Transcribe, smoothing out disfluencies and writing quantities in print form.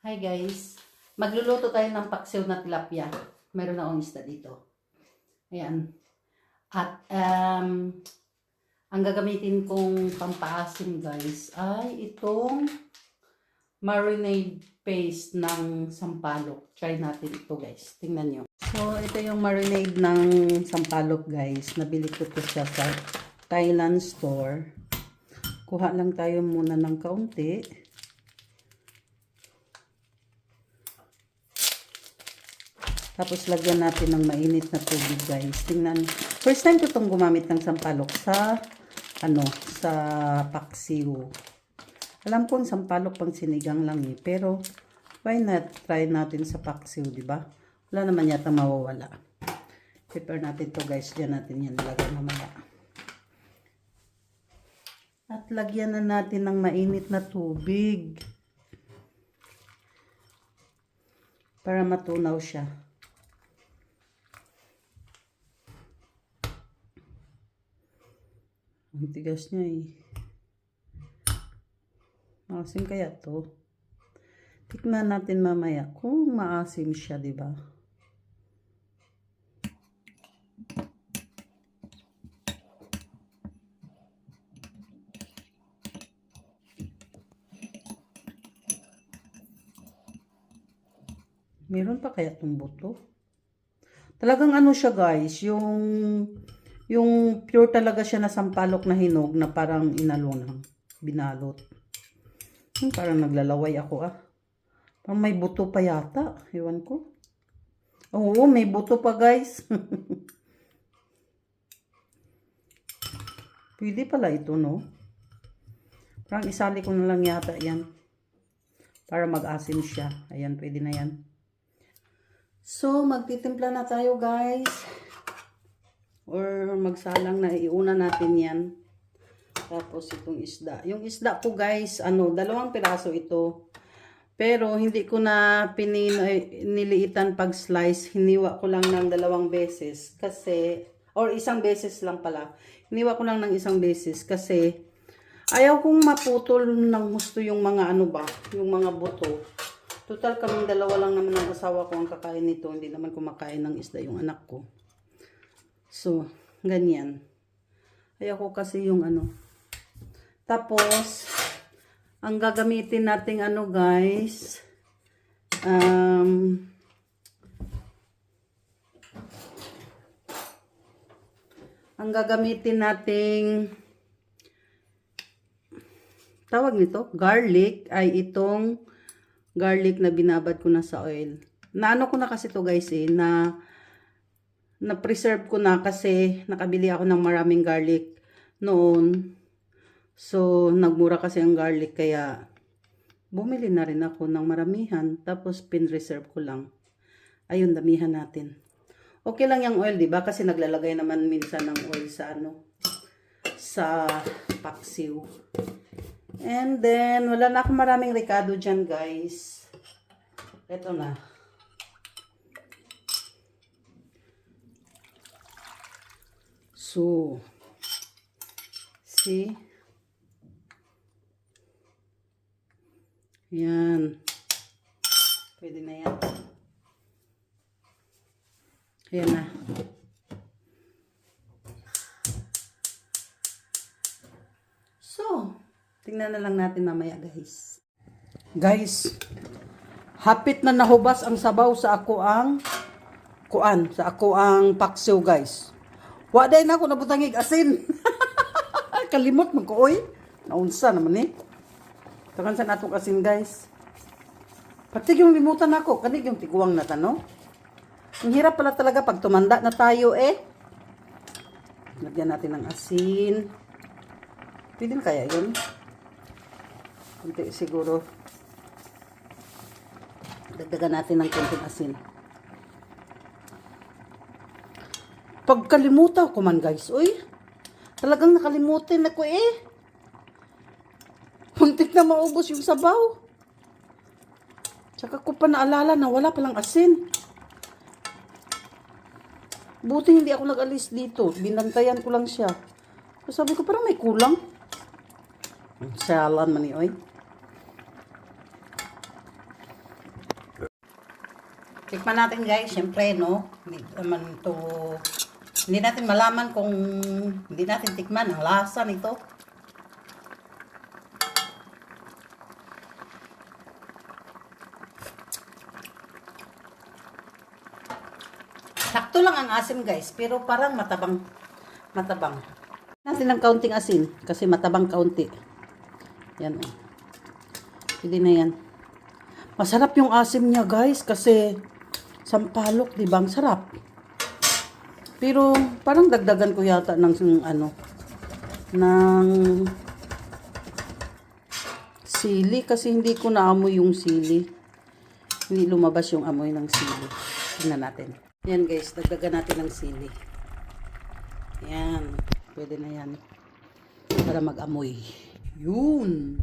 Hi guys, magluluto tayo ng paksiw na tilapia. Meron na akong isda dito. Ayan. At ang gagamitin kong pampaasim guys ay itong marinade paste ng sampalok. Try natin ito guys. Tingnan nyo. So ito yung marinade ng sampalok guys. Nabili ko ito siya sa Thailand store. Kuha lang tayo muna ng kaunti. Tapos lagyan natin ng mainit na tubig guys. Tingnan. First time ko itong gumamit ng sampalok sa sa paksiw. Alam ko ang sampalok pang sinigang lang eh, pero why not try natin sa paksiw, di ba? Wala naman yata mawawala. Prepare natin to guys. Diyan natin yan ilagay mamaya. At lagyan na natin ng mainit na tubig para matunaw siya. Ang tigas niya eh. Maasim kaya to? Tikman natin mamaya kung maasim siya, di ba? Meron pa kaya itong buto? Talagang ano siya guys, yung pure talaga siya na sampalok na hinog na parang inalunang, binalot. Parang naglalaway ako ah. Parang may buto pa yata. Ewan ko. Oo, may buto pa guys. Pwede pala ito no. Parang isali ko na lang yata yan. Para mag-asim siya. Ayan, pwede na yan. So, magtitimpla na tayo guys. Or magsalang na iuna natin yan. Tapos itong isda. Yung isda ko guys, 2 piraso ito. Pero hindi ko na niliitan pag slice. Hiniwa ko lang ng 2 beses. Kasi, or 1 beses lang pala. Hiniwa ko lang ng 1 beses. Kasi, ayaw kong maputol ng gusto yung mga yung mga buto. Total kaming 2 lang naman ng asawa ko ang kakain nito. Hindi naman kumakain ng isda yung anak ko. So, ganyan. Ayaw ko kasi yung Tapos, ang gagamitin nating guys, ang gagamitin nating tawag nito, garlic, ay itong garlic na binabad ko na sa oil. Naano ko na kasi to guys na-preserve ko na kasi nakabili ako ng maraming garlic noon. So, nagmura kasi ang garlic kaya bumili na rin ako ng maramihan. Tapos, pin-reserve ko lang. Ayun, damihan natin. Okay lang yung oil, diba? Kasi naglalagay naman minsan ng oil sa sa paksiw. And then, wala na akong maraming rekado dyan, guys. Ito na. So, see? Yan. Pwede na yan. Ayan na. So, tingnan na lang natin mamaya guys. Guys, hapit na nahubas ang sabaw sa ako ang paksiw guys. Waday na ako nabutangig asin. Kalimot man ko oy. Naunsa naman eh. Takan sa natong asin guys. Pati yung limutan ako, kanig yung tiguang na tanong. Ang hirap pala talaga pag tumanda na tayo eh. Lagyan natin ng asin. Pwede na kaya yun? Kunti siguro. Dagdagan natin ng kunting asin. Pagkalimutan ko man guys, uy. Talagang nakalimutin ako eh. Muntik na maubos yung sabaw. Tsaka ko pa naalala na wala palang asin. Buti hindi ako nag-alis dito. Binantayan ko lang siya. So, sabi ko parang may kulang. Salan man ni oy. Tikman natin guys, syempre no. Hindi natin malaman kung hindi natin tikman ang lasa nito. Sakto lang ang asim guys, pero parang matabang. Natin ng kaunting asin kasi matabang kaunti. Yan oh. Pwede na yan. Masarap yung asim niya guys kasi sampalok, di ba? Ang sarap. Pero parang dagdagan ko yata ng ng sili kasi hindi ko naamoy yung sili. Hindi lumabas yung amoy ng sili. Tingnan natin. Yan guys, dagdagan natin ng sili. Yan. Pwede na yan. Para mag-amoy. Yun.